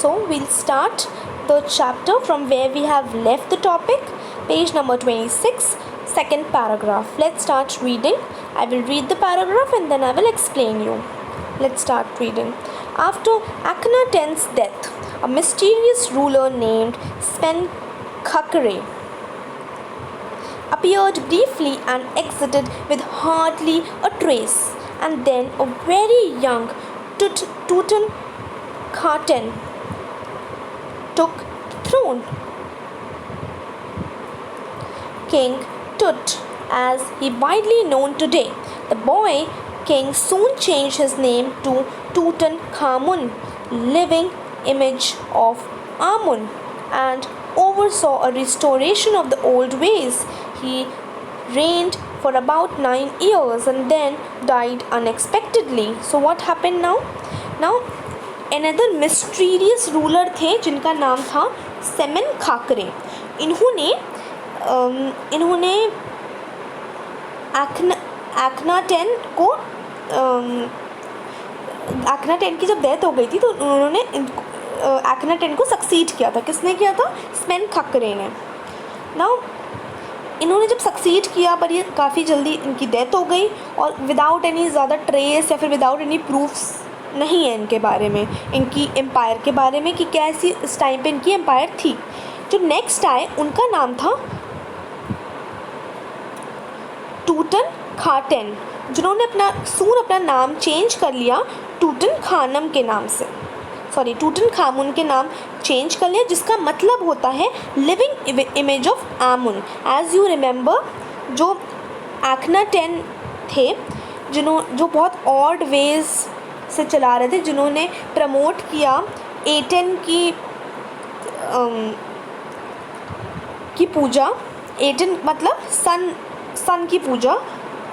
So we'll start the chapter from where we have left the topic, page number 26, second paragraph. Let's start reading. I will read the paragraph and then I will explain you. Let's start reading. After Akhenaten's death, a mysterious ruler named Smenkhkare appeared briefly and exited with hardly a trace, and then a very young Tutankhaten took the throne. King Tut, as he widely known today, the boy king soon changed his name to Tutankhamun, living image of Amun, and oversaw a restoration of the old ways. He reigned for about 9 years and then died unexpectedly. So what happened now? Now another mysterious ruler थे जिनका नाम था सेमेनखाकरे. इन्होंने आखनाटेन की जब death हो गई थी तो उन्होंने आखनाटेन को सक्सीड किया था. किसने किया था? स्मेनखाकरे ने. नाउ इन्होंने जब सक्सीड किया पर ये काफ़ी जल्दी इनकी डेथ हो गई और विदाउट एनी ज़्यादा ट्रेस या फिर विदाउट एनी प्रूफ्स नहीं है इनके बारे में, इनकी एम्पायर के बारे में कि कैसी इस टाइम पे इनकी एम्पायर थी. जो नेक्स्ट आए उनका नाम था टूटनखाटेन, जिन्होंने अपना नाम चेंज कर लिया टूटनखानम के नाम से, टूटनखामुन के नाम चेंज कर लिया, जिसका मतलब होता है living image of Amun. As you remember, जो आखनाटेन थे जो बहुत ऑड वेज से चला रहे थे, जिन्होंने प्रमोट किया एटन की पूजा. एटन मतलब सन की पूजा,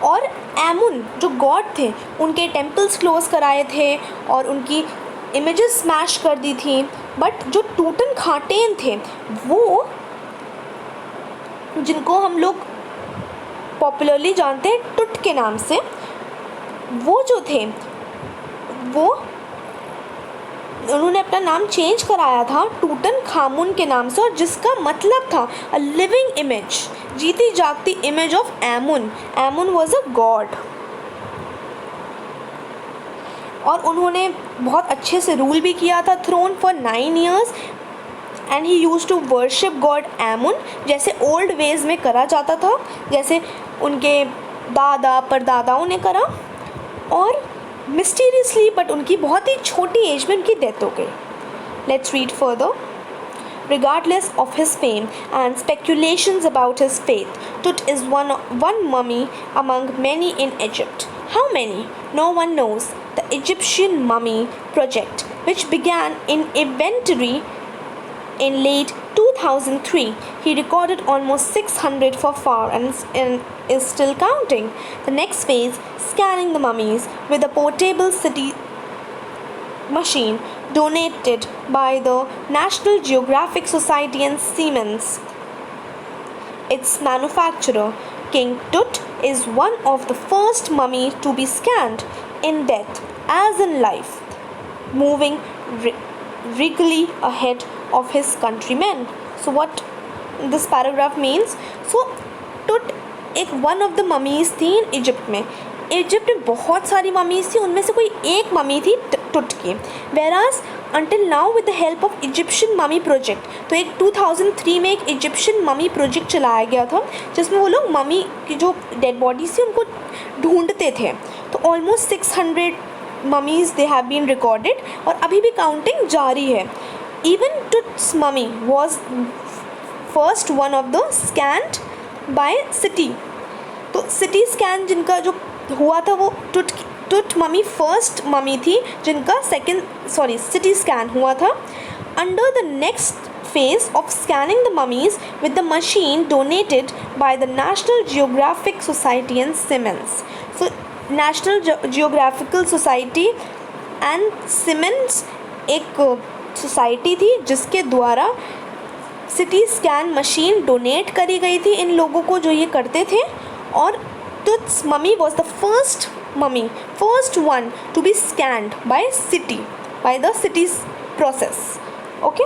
और एमुन जो गॉड थे उनके टेम्पल्स क्लोज कराए थे और उनकी इमेजेस स्मैश कर दी थी. बट जो टूटनखाटेन थे, वो जिनको हम लोग पॉपुलरली जानते हैं टुट के नाम से, वो जो थे उन्होंने अपना नाम चेंज कराया था टूटनखामुन के नाम से, और जिसका मतलब था अ लिविंग इमेज, जीती जागती image of Amun. Amun was a god. और उन्होंने बहुत अच्छे से रूल भी किया था throne for 9 years, and he use to worship god Amun, जैसे ओल्ड वेज में करा जाता था, जैसे उनके दादा परदादाओं ने करा. और मिस्टीरियसली बट उनकी बहुत ही छोटी एज में उनकी डेथ हो गई. Let's read further. Regardless of his fame and speculations about his faith, Tut is one mummy among many in Egypt. How many? No one knows. The Egyptian Mummy Project, which began in inventory in late 2003, he recorded almost 600 for far and is still counting. The next phase, scanning the mummies with a portable city machine donated by the National Geographic Society and Siemens, its manufacturer. King Tut is one of the first mummy to be scanned in death as in life, moving regally ahead of his countrymen. So what this paragraph means? So Tut एक one of the mummies थी in Egypt में. Egypt में बहुत सारी mummies थी, उनमें से कोई एक ममी थी टुट की. Whereas until now with the help of Egyptian mummy project, तो एक 2003 में एक इजिप्शियन ममी प्रोजेक्ट चलाया गया था जिसमें वो लोग ममी की जो डेड बॉडीज थी उनको ढूंढते थे. तो almost 600 mummies they have been recorded और अभी भी काउंटिंग जारी है. Even Tut's mummy was first one of the scanned by CT. तो सिटी स्कैन जिनका जो हुआ था वो टुट ममी फर्स्ट ममी थी जिनका सिटी स्कैन हुआ था. Under the next phase of scanning the mummies with the machine donated by the National Geographic Society and Siemens. So National Geographical Society and Siemens एक सोसाइटी थी जिसके द्वारा CT scan machine donate करी गई थी इन लोगों को जो ये करते थे. और Tut's mummy was the first one to be scanned by the city's process. Okay,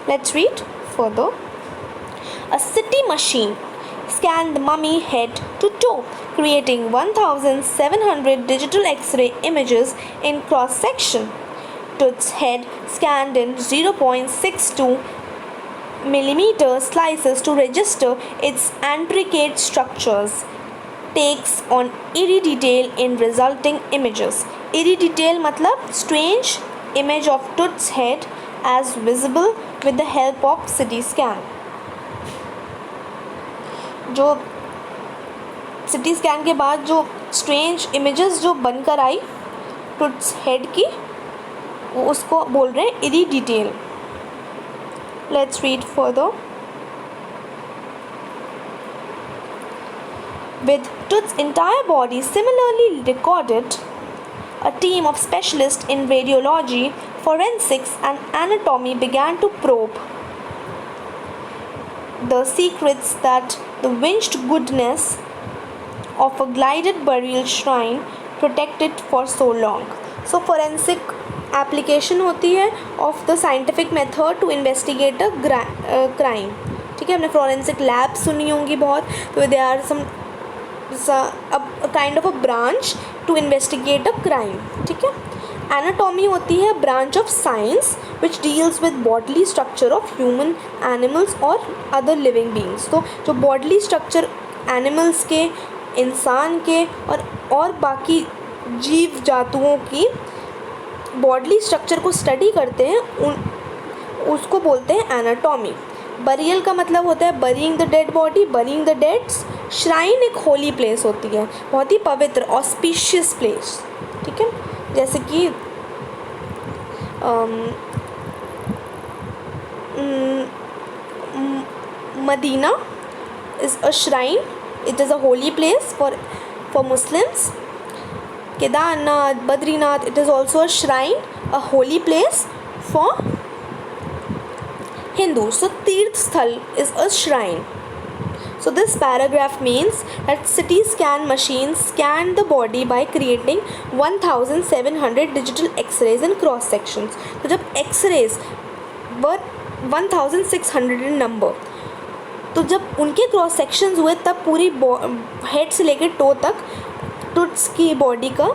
let's read further. A CT machine scanned the mummy head to toe, creating 1700 digital X-ray images in cross-section. Tut's head scanned in 0.62 millimeter slices to register its intricate structures. Takes on eerie detail in resulting images. Eerie detail मतलब strange image of Tut's head as visible with the help of CT scan. जो CT scan के बाद जो strange images जो बनकर आई Tut's head की, वो उसको बोल रहे हैं eerie detail. Let's read further. With Tut's entire body similarly recorded, a team of specialists in radiology, forensics, and anatomy began to probe the secrets that the winged goodness of a glided burial shrine protected for so long. So forensic application होती है of the scientific method to investigate a crime. ठीक है, हमने forensic lab सुनी होंगी बहुत, तो there are some a kind of a branch to investigate a crime. ठीक है, एनाटॉमी होती है branch of science which deals with bodily structure of human, animals और अदर लिविंग बींग्स. तो जो बॉडली स्ट्रक्चर एनिमल्स के, इंसान के और बाकी जीव जातुओं की बॉडली स्ट्रक्चर को स्टडी करते हैं, उसको बोलते हैं एनाटॉमी. बरियल का मतलब होता है burying the dead body, burying the deads. Shrine एक होली प्लेस होती है, बहुत ही पवित्र ऑस्पिशियस प्लेस. ठीक है, जैसे कि Medina is a shrine, it is a holy place for Muslims. Kedarnath, Badrinath, it is also a shrine, a holy place for Hindus. So Tirth Sthal is a shrine. So this paragraph means that CT scan machines scanned the body by creating 1700 digital X-rays in cross sections. तो जब X-rays were 1600 in number, तो जब उनके cross sections हुए तब पूरी head से लेकर टो तक टुट्स की बॉडी का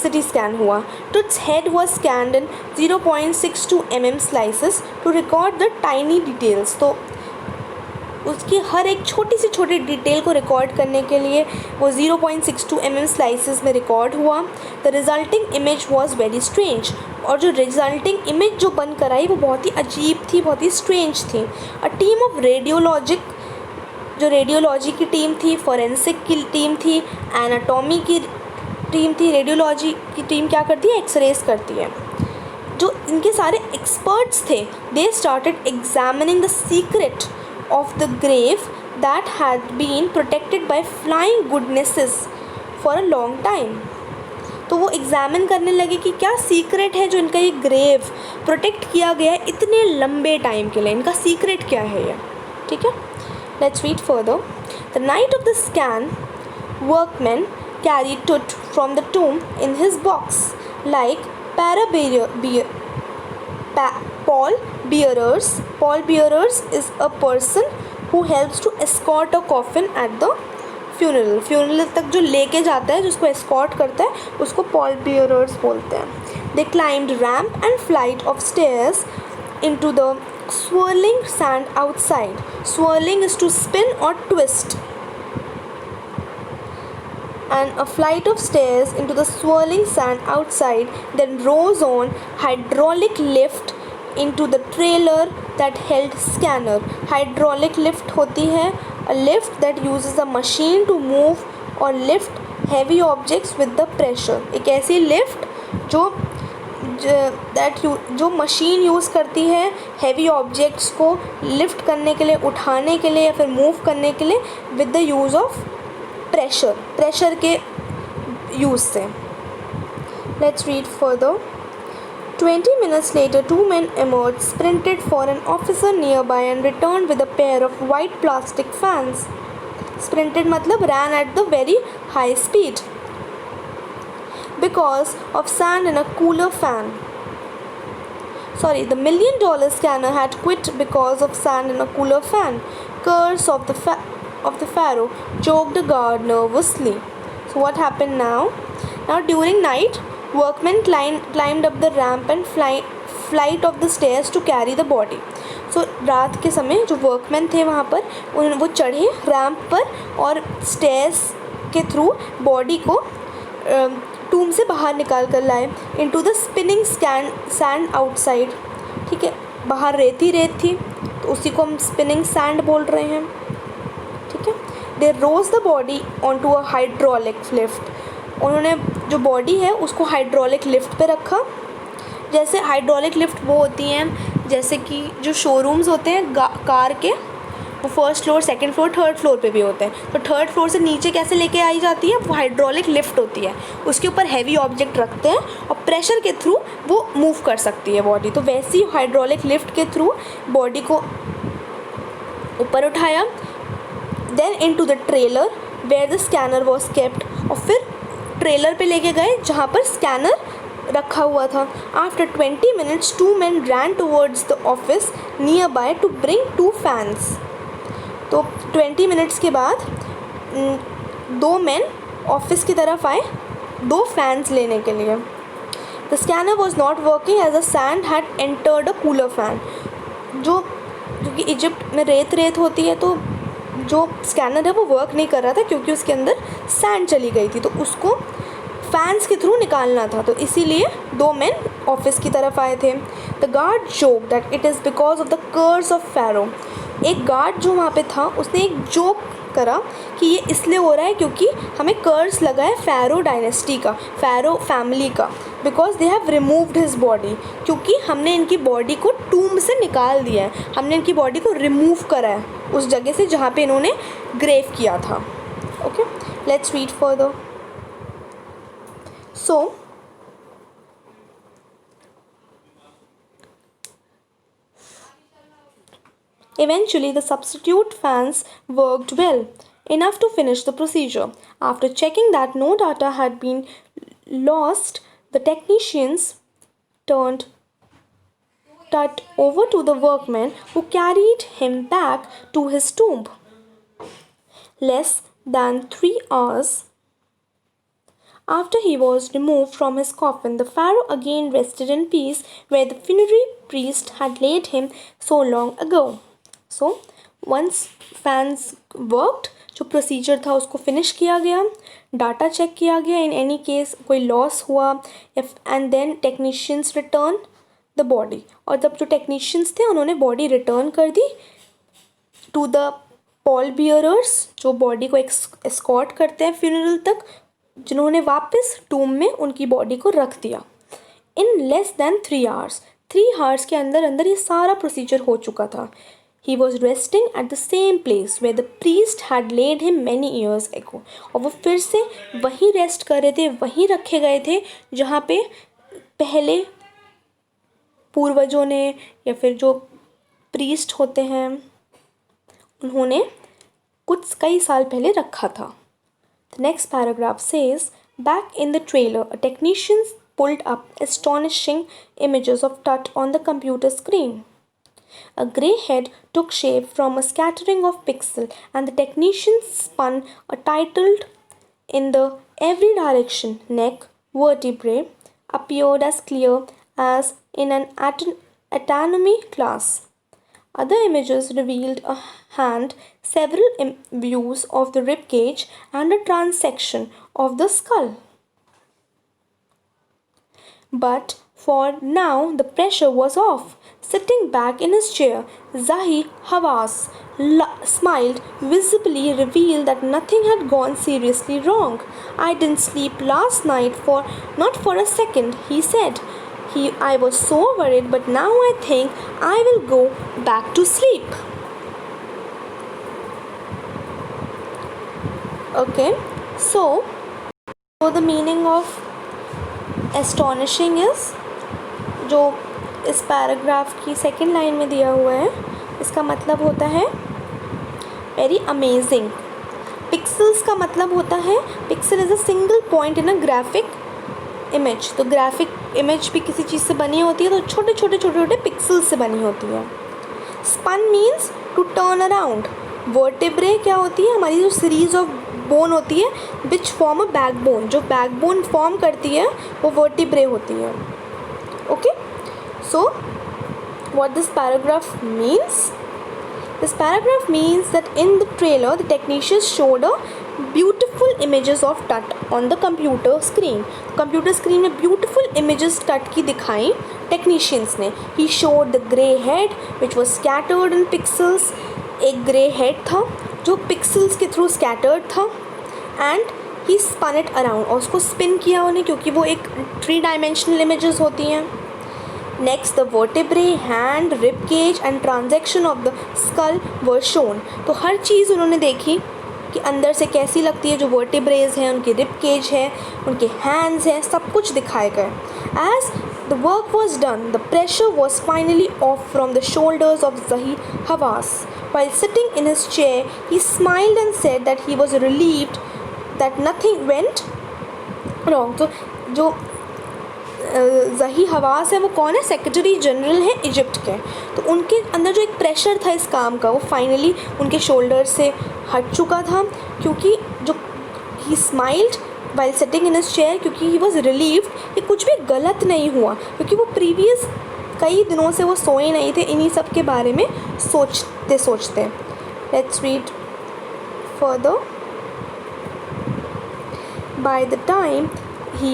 CT स्कैन हुआ. Tut's head was scanned in 0.62 mm slices to record the tiny details. तो उसकी हर एक छोटी से छोटी डिटेल को रिकॉर्ड करने के लिए वो 0.62 mm स्लाइसेस में रिकॉर्ड हुआ. The resulting image was very strange. और जो रिजल्टिंग इमेज जो बन कर आई वो बहुत ही अजीब थी, बहुत ही स्ट्रेंज थी. अ टीम ऑफ जो रेडियोलॉजी की टीम थी, फॉरेंसिक की टीम थी, एनाटॉमी की टीम थी. रेडियोलॉजी की टीम क्या करती है, एक्सरेज करती है. जो इनके सारे एक्सपर्ट्स थे, they started examining the secret of the grave that had been protected by flying goodnesses for a long time. तो वो एग्जामिन करने लगे कि क्या सीक्रेट है जो इनका ये ग्रेव प्रोटेक्ट किया गया है इतने लंबे टाइम के लिए, इनका सीक्रेट क्या है ये. ठीक है, let's read further. The night of the scan workman carried Tut from the tomb in his box like pallbearers. Pallbearers is a person who helps to escort a coffin at the funeral. funeral तक जो लेके जाता है, जिसको escort करता है, उसको pallbearers बोलते हैं. They climbed ramp and flight of stairs into the swirling sand outside. Swirling is to spin or twist. And a flight of stairs into the swirling sand outside, then rose on hydraulic lift into the trailer that held scanner. Hydraulic lift होती है a lift that uses a machine to move or lift heavy objects with the pressure. एक ऐसी lift जो machine use करती है heavy objects को lift करने के लिए, उठाने के लिए या फिर मूव करने के लिए with the use of pressure के यूज़ से. Let's read further. 20 minutes later, two men emerged, sprinted for an officer nearby and returned with a pair of white plastic fans. Sprinted मतलब ran at the very high speed because of sand in a cooler fan. Sorry, the $1 million scanner had quit because of sand in a cooler fan. Curse of the pharaoh choked the guard nervously. So what happened now? Now during night, workmen climbed up the ramp and flight of the stairs to carry the body. So रात के समय जो workman थे वहाँ पर वो चढ़े ramp पर और स्टेयर्स के थ्रू बॉडी को टूम से बाहर निकाल कर लाए into the spinning sand outside. ठीक है, बाहर रेत ही रेत थी तो उसी को हम स्पिनिंग सैंड बोल रहे हैं. ठीक है. They rose the body on to a hydraulic lift. उन्होंने जो बॉडी है उसको हाइड्रोलिक लिफ्ट पे रखा. जैसे हाइड्रोलिक लिफ्ट वो होती हैं जैसे कि जो शोरूम्स होते हैं कार के, वो first floor, second floor, third floor पे भी होते हैं. तो थर्ड फ्लोर से नीचे कैसे लेके आई जाती है, वो हाइड्रोलिक लिफ्ट होती है. उसके ऊपर हैवी ऑब्जेक्ट रखते हैं और प्रेशर के थ्रू वो मूव कर सकती है बॉडी. तो वैसी हाइड्रोलिक लिफ्ट के थ्रू बॉडी को ऊपर उठाया. Then into the trailer where the scanner was kept. और फिर ट्रेलर पे लेके गए जहाँ पर स्कैनर रखा हुआ था. After 20 minutes 2 men ran towards the office nearby to bring 2 fans. तो 20 minutes के बाद 2 men ऑफिस की तरफ आए 2 फैंस लेने के लिए. The scanner was not working as the sand had entered a cooler fan. क्योंकि इजिप्ट में रेत होती है तो जो स्कैनर है वो वर्क नहीं कर रहा था क्योंकि उसके अंदर सैंड चली गई थी. तो उसको फैंस के थ्रू निकालना था. तो इसीलिए 2 मेन ऑफिस की तरफ आए थे. The guard joke that it is because of the curse of Pharaoh. एक गार्ड जो वहाँ पे था उसने एक जोक करा कि ये इसलिए हो रहा है क्योंकि हमें कर्स लगा है फ़ैरो डायनेस्टी का, फ़ैरो फैमिली का. Because they have removed his body. क्योंकि हमने इनकी बॉडी को टूम्ब से निकाल दिया है, हमने इनकी बॉडी को रिमूव करा है उस जगह से जहाँ पे इन्होंने ग्रेव किया था. Okay, let's read further. So, eventually the substitute fans worked well, enough to finish the procedure. After checking that no data had been lost, the technicians turned Tut over to the workmen who carried him back to his tomb. Less than 3 hours after he was removed from his coffin, the pharaoh again rested in peace where the funerary priest had laid him so long ago. So, once fans worked, जो procedure था उसको finish किया गया, data check किया गया in any case कोई loss हुआ, and then technicians return the body. और जब जो टेक्नीशियंस थे उन्होंने बॉडी रिटर्न कर दी टू द पॉल बियरर्स जो बॉडी को एस्कॉर्ट करते हैं फ्यूनरल तक, जिन्होंने वापस टूम में उनकी बॉडी को रख दिया. In less than 3 hours, 3 hours के अंदर अंदर ये सारा प्रोसीजर हो चुका था. He was resting at the same place where the priest had laid him many years ago. और वो फिर से वहीं रेस्ट कर रहे थे, वहीं रखे गए थे जहाँ पे पहले पूर्वजों ने या फिर जो प्रीस्ट होते हैं उन्होंने कई साल पहले रखा था. The next paragraph says, back in the trailer, a technician pulled up astonishing images of Tut on the computer screen. A grey head took shape from a scattering of pixels, and the technician spun a titled in the every direction. Neck vertebrae appeared as clear as in an anatomy class. Other images revealed a hand, several views of the rib cage, and a transection of the skull. But for now the pressure was off. Sitting back in his chair, Zahi Hawass smiled, visibly revealed that nothing had gone seriously wrong. I didn't sleep last night not for a second, he said. I was so worried, but now I think I will go back to sleep. Okay, so the meaning of astonishing is जो इस paragraph की second line में दिया हुआ है, इसका मतलब होता है वेरी अमेजिंग. पिक्सल्स का मतलब होता है, pixel is a single point in a graphic image, तो ग्राफिक इमेज भी किसी चीज़ से बनी होती है तो छोटे छोटे छोटे छोटे पिक्सल्स से बनी होती है। Spun means to turn around. Vertebrae क्या होती है, हमारी जो सीरीज ऑफ बोन होती है विच फॉर्म अ बैकबोन, जो बैकबोन फॉर्म करती है वो वर्टेब्रे होती है। Okay, so what this paragraph means, this paragraph means that in the trailer the technicians showed a beautiful images of Tut on the computer screen. Computer screen में beautiful images Tut की दिखाई technicians ने. He showed the grey head which was scattered in pixels. एक grey head था जो pixels के through scattered था and he spun it around, और उसको spin किया उन्हें क्योंकि वो एक 3-dimensional images होती हैं. Next, the vertebrae, hand, rib cage and transection of the skull were shown. तो हर चीज़ उन्होंने देखी कि अंदर से कैसी लगती है, जो vertebrae हैं, उनकी rib cage है, उनके hands हैं, सब कुछ दिखाए गए. As the work was done, the pressure was finally off from the shoulders of Zahi Hawass. While sitting in his chair, he smiled and said that he was relieved that nothing went wrong. तो जो ज़ही हवास है वो कौन है, secretary general हैं Egypt के, तो उनके अंदर जो एक प्रेशर था इस काम का वो फाइनली उनके शोल्डर से हट चुका था, क्योंकि जो ही smiled while sitting in his chair, क्योंकि ही वॉज रिलीव्ड कि कुछ भी गलत नहीं हुआ, क्योंकि वो प्रीवियस कई दिनों से वो सोए नहीं थे इन्हीं सब के बारे में सोचते सोचते. Let's read further. By the time he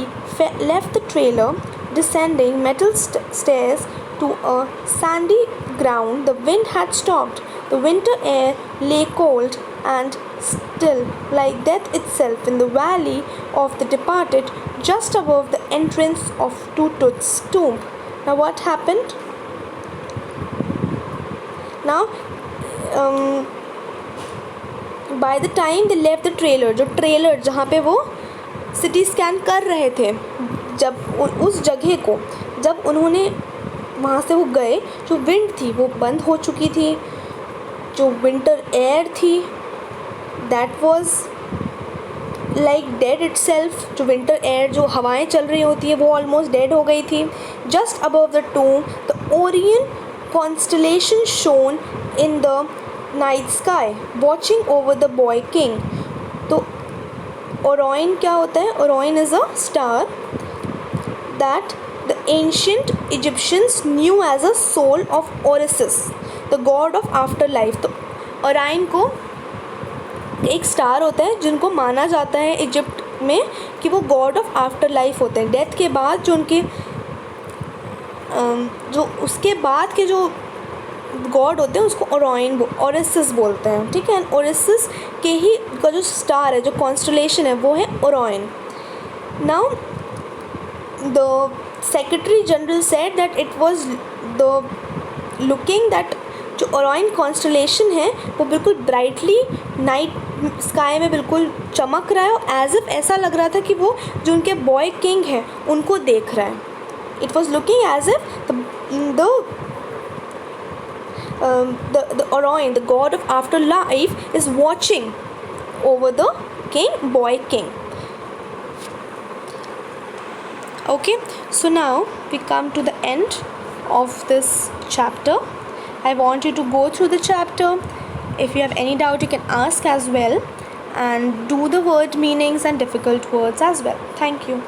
left the trailer, descending metal stairs to a sandy ground. The wind had stopped. The winter air lay cold and still like death itself in the valley of the departed, just above the entrance of Tut's tomb. Now what happened? Now by the time they left the trailer, जो trailer जहाँ पे वो CT scan कर रहे थे, जब उस जगह को जब उन्होंने वहाँ से वो गए, जो विंड थी वो बंद हो चुकी थी, जो विंटर एयर थी that was like dead itself, जो विंटर एयर जो हवाएं चल रही होती है वो ऑलमोस्ट डेड हो गई थी. Just above the tomb the Orion constellation shone in the night sky watching over the boy king. तो ओराइन क्या होता है, Orion is a star that the ancient Egyptians knew as a soul of Osiris the god of afterlife. तो Orion को एक star होता है जिनको माना जाता है इजिप्ट में कि वो गॉड ऑफ आफ्टर लाइफ होते हैं. डेथ के बाद जो उनके जो उसके बाद के जो गॉड होते हैं उसको ओराइन ओरिसिस बोलते हैं. ठीक है, ओरिसिस के ही का जो स्टार है, जो कॉन्स्टलेशन है वो है Orion. Now the secretary general said that it was the looking that जो ओराइन कॉन्स्टलेशन है वो बिल्कुल ब्राइटली नाइट स्काई में बिल्कुल चमक रहा है, और एज इफ ऐसा लग रहा था कि वो जो उनके बॉय किंग है उनको देख रहा है. It was looking as if the Orion, the god of afterlife, is watching over the boy king. Okay, so now we come to the end of this chapter. I want you to go through the chapter. If you have any doubt you can ask as well, and do the word meanings and difficult words as well. Thank you.